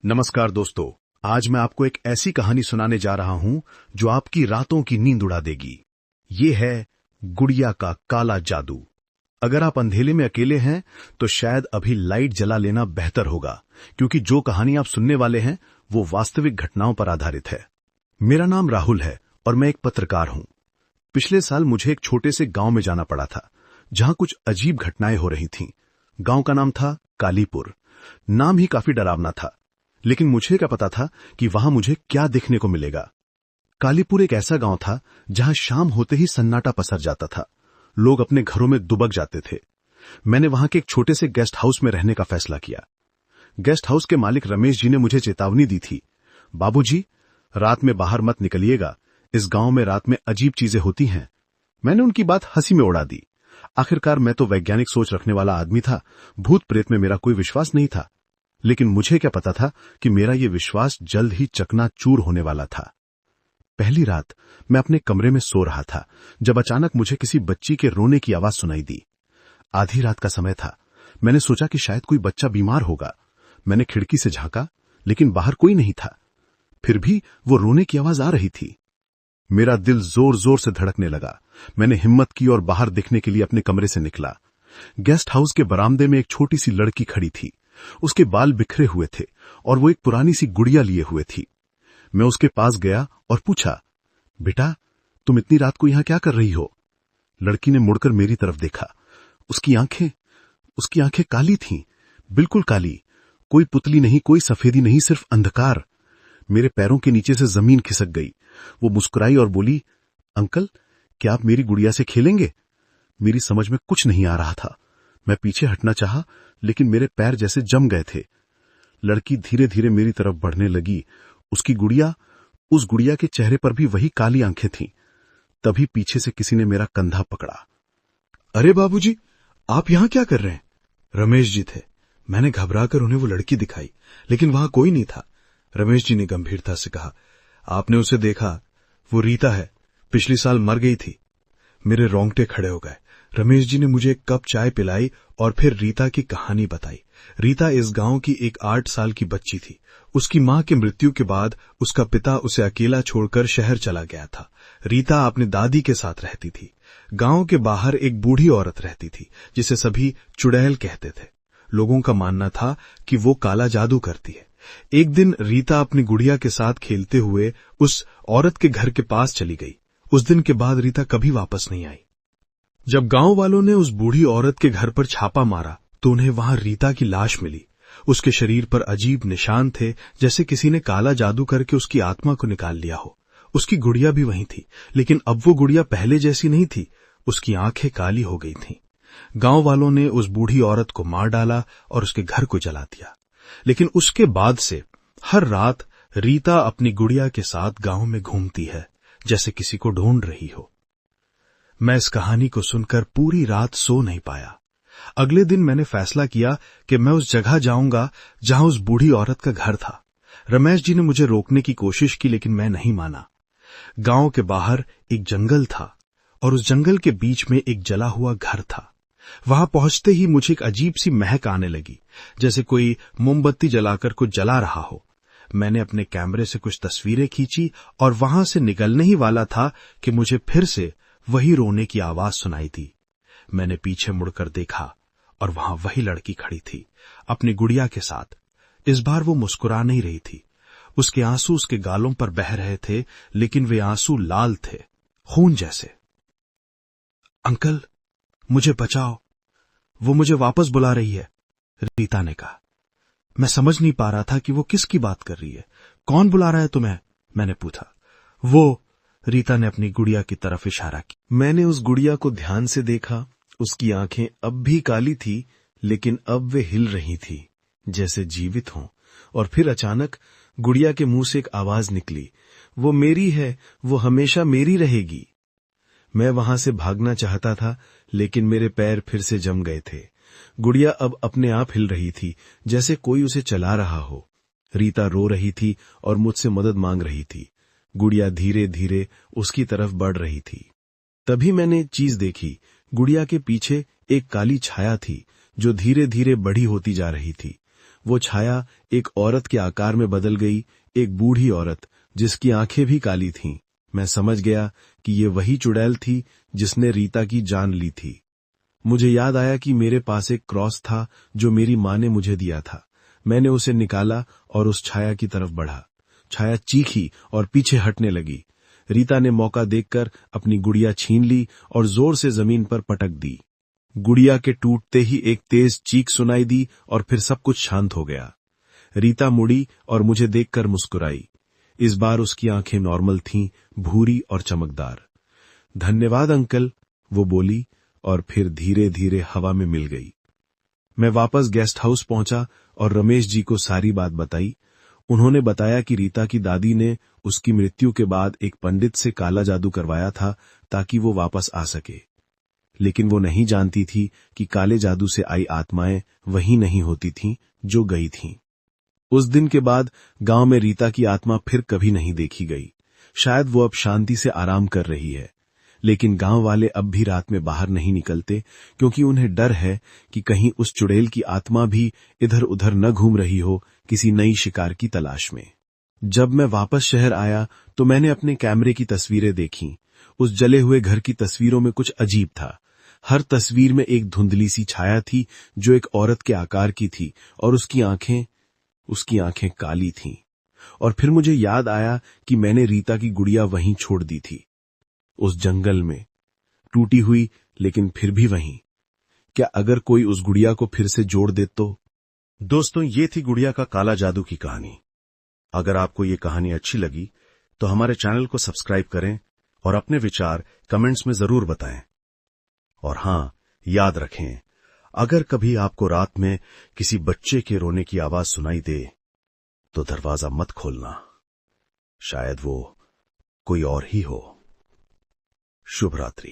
नमस्कार दोस्तों, आज मैं आपको एक ऐसी कहानी सुनाने जा रहा हूं जो आपकी रातों की नींद उड़ा देगी। ये है गुड़िया का काला जादू। अगर आप अंधेरे में अकेले हैं तो शायद अभी लाइट जला लेना बेहतर होगा, क्योंकि जो कहानी आप सुनने वाले हैं वो वास्तविक घटनाओं पर आधारित है। मेरा नाम राहुल है और मैं एक पत्रकार हूं। पिछले साल मुझे एक छोटे से गांव में जाना पड़ा था, जहां कुछ अजीब घटनाएं हो रही थीं। गांव का नाम था कालीपुर। नाम ही काफी डरावना था, लेकिन मुझे क्या पता था कि वहां मुझे क्या देखने को मिलेगा। कालीपुर एक ऐसा गांव था जहां शाम होते ही सन्नाटा पसर जाता था। लोग अपने घरों में दुबक जाते थे। मैंने वहां के एक छोटे से गेस्ट हाउस में रहने का फैसला किया। गेस्ट हाउस के मालिक रमेश जी ने मुझे चेतावनी दी थी, बाबूजी, रात में बाहर मत निकलिएगा, इस गांव में रात में अजीब चीजें होती हैं। मैंने उनकी बात हंसी में उड़ा दी। आखिरकार मैं तो वैज्ञानिक सोच रखने वाला आदमी था, भूत प्रेत में मेरा कोई विश्वास नहीं था। लेकिन मुझे क्या पता था कि मेरा यह विश्वास जल्द ही चकनाचूर होने वाला था। पहली रात मैं अपने कमरे में सो रहा था जब अचानक मुझे किसी बच्ची के रोने की आवाज सुनाई दी। आधी रात का समय था। मैंने सोचा कि शायद कोई बच्चा बीमार होगा। मैंने खिड़की से झांका, लेकिन बाहर कोई नहीं था। फिर भी वो रोने की आवाज आ रही थी। मेरा दिल जोर जोर से धड़कने लगा। मैंने हिम्मत की और बाहर देखने के लिए अपने कमरे से निकला। गेस्ट हाउस के बरामदे में एक छोटी सी लड़की खड़ी थी। उसके बाल बिखरे हुए थे और वो एक पुरानी सी गुड़िया लिए हुए थी। मैं उसके पास गया और पूछा, बेटा, तुम इतनी रात को यहां क्या कर रही हो? लड़की ने मुड़कर मेरी तरफ देखा। उसकी आंखें काली थीं, बिल्कुल काली। कोई पुतली नहीं, कोई सफेदी नहीं, सिर्फ अंधकार। मेरे पैरों के नीचे से जमीन खिसक गई। वो मुस्कुराई और बोली, अंकल, क्या आप मेरी गुड़िया से खेलेंगे? मेरी समझ में कुछ नहीं आ रहा था। मैं पीछे हटना चाहा, लेकिन मेरे पैर जैसे जम गए थे। लड़की धीरे धीरे मेरी तरफ बढ़ने लगी। उस गुड़िया के चेहरे पर भी वही काली आंखें थीं। तभी पीछे से किसी ने मेरा कंधा पकड़ा। अरे बाबूजी, आप यहां क्या कर रहे हैं? रमेश जी थे। मैंने घबराकर उन्हें वो लड़की दिखाई, लेकिन वहां कोई नहीं था। रमेश जी ने गंभीरता से कहा, आपने उसे देखा? वो रीता है, पिछली साल मर गई थी। मेरे रोंगटे खड़े हो गए। रमेश जी ने मुझे एक कप चाय पिलाई और फिर रीता की कहानी बताई। रीता इस गांव की एक 8 साल की बच्ची थी। उसकी मां की मृत्यु के बाद उसका पिता उसे अकेला छोड़कर शहर चला गया था। रीता अपनी दादी के साथ रहती थी। गांव के बाहर एक बूढ़ी औरत रहती थी, जिसे सभी चुड़ैल कहते थे। लोगों का मानना था कि वो काला जादू करती है। एक दिन रीता अपनी गुड़िया के साथ खेलते हुए उस औरत के घर के पास चली गई। उस दिन के बाद रीता कभी वापस नहीं आई। जब गांव वालों ने उस बूढ़ी औरत के घर पर छापा मारा तो उन्हें वहां रीता की लाश मिली। उसके शरीर पर अजीब निशान थे, जैसे किसी ने काला जादू करके उसकी आत्मा को निकाल लिया हो। उसकी गुड़िया भी वहीं थी, लेकिन अब वो गुड़िया पहले जैसी नहीं थी। उसकी आंखें काली हो गई थीं। गांव वालों ने उस बूढ़ी औरत को मार डाला और उसके घर को जला दिया। लेकिन उसके बाद से हर रात रीता अपनी गुड़िया के साथ गांव में घूमती है, जैसे किसी को ढूंढ रही हो। मैं इस कहानी को सुनकर पूरी रात सो नहीं पाया। अगले दिन मैंने फैसला किया कि मैं उस जगह जाऊंगा जहां उस बूढ़ी औरत का घर था। रमेश जी ने मुझे रोकने की कोशिश की, लेकिन मैं नहीं माना। गांव के बाहर एक जंगल था और उस जंगल के बीच में एक जला हुआ घर था। वहां पहुंचते ही मुझे एक अजीब सी महक आने लगी, जैसे कोई मोमबत्ती जलाकर कुछ जला रहा हो। मैंने अपने कैमरे से कुछ तस्वीरें खींची और वहां से निकलने ही वाला था कि मुझे फिर से वही रोने की आवाज सुनाई दी। मैंने पीछे मुड़कर देखा और वहां वही लड़की खड़ी थी, अपनी गुड़िया के साथ। इस बार वो मुस्कुरा नहीं रही थी। उसके आंसू उसके गालों पर बह रहे थे, लेकिन वे आंसू लाल थे, खून जैसे। अंकल, मुझे बचाओ, वो मुझे वापस बुला रही है, रीता ने कहा। मैं समझ नहीं पा रहा था कि वो किसकी बात कर रही है। कौन बुला रहा है तुम्हें? मैंने पूछा। वो, रीता ने अपनी गुड़िया की तरफ इशारा किया। मैंने उस गुड़िया को ध्यान से देखा। उसकी आंखें अब भी काली थी, लेकिन अब वे हिल रही थी, जैसे जीवित हों। और फिर अचानक गुड़िया के मुंह से एक आवाज निकली, वो मेरी है, वो हमेशा मेरी रहेगी। मैं वहां से भागना चाहता था, लेकिन मेरे पैर फिर से जम गए थे। गुड़िया अब अपने आप हिल रही थी, जैसे कोई उसे चला रहा हो। रीता रो रही थी और मुझसे मदद मांग रही थी। गुड़िया धीरे धीरे उसकी तरफ बढ़ रही थी। तभी मैंने चीज देखी। गुड़िया के पीछे एक काली छाया थी, जो धीरे धीरे बड़ी होती जा रही थी। वो छाया एक औरत के आकार में बदल गई, एक बूढ़ी औरत जिसकी आंखें भी काली थीं। मैं समझ गया कि ये वही चुड़ैल थी जिसने रीता की जान ली थी। मुझे याद आया कि मेरे पास एक क्रॉस था जो मेरी मां ने मुझे दिया था। मैंने उसे निकाला और उस छाया की तरफ बढ़ा। छाया चीखी और पीछे हटने लगी। रीता ने मौका देखकर अपनी गुड़िया छीन ली और जोर से जमीन पर पटक दी। गुड़िया के टूटते ही एक तेज चीख सुनाई दी और फिर सब कुछ शांत हो गया। रीता मुड़ी और मुझे देखकर मुस्कुराई। इस बार उसकी आंखें नॉर्मल थीं, भूरी और चमकदार। धन्यवाद अंकल, वो बोली और फिर धीरे धीरे हवा में मिल गई। मैं वापस गेस्ट हाउस पहुंचा और रमेश जी को सारी बात बताई। उन्होंने बताया कि रीता की दादी ने उसकी मृत्यु के बाद एक पंडित से काला जादू करवाया था ताकि वो वापस आ सके, लेकिन वो नहीं जानती थी कि काले जादू से आई आत्माएं वही नहीं होती थीं जो गई थीं। उस दिन के बाद गांव में रीता की आत्मा फिर कभी नहीं देखी गई। शायद वो अब शांति से आराम कर रही है, लेकिन गांव वाले अब भी रात में बाहर नहीं निकलते क्योंकि उन्हें डर है कि कहीं उस चुड़ैल की आत्मा भी इधर उधर न घूम रही हो किसी नई शिकार की तलाश में। जब मैं वापस शहर आया तो मैंने अपने कैमरे की तस्वीरें देखीं। उस जले हुए घर की तस्वीरों में कुछ अजीब था। हर तस्वीर में एक धुंधली सी छाया थी जो एक औरत के आकार की थी और उसकी आंखें काली थीं। और फिर मुझे याद आया कि मैंने रीता की गुड़िया वहीं छोड़ दी थी, उस जंगल में, टूटी हुई लेकिन फिर भी वहीं। क्या अगर कोई उस गुड़िया को फिर से जोड़ दे तो? दोस्तों, ये थी गुड़िया का काला जादू की कहानी। अगर आपको ये कहानी अच्छी लगी तो हमारे चैनल को सब्सक्राइब करें और अपने विचार कमेंट्स में जरूर बताएं। और हां, याद रखें, अगर कभी आपको रात में किसी बच्चे के रोने की आवाज सुनाई दे तो दरवाजा मत खोलना, शायद वो कोई और ही हो। शुभ रात्रि।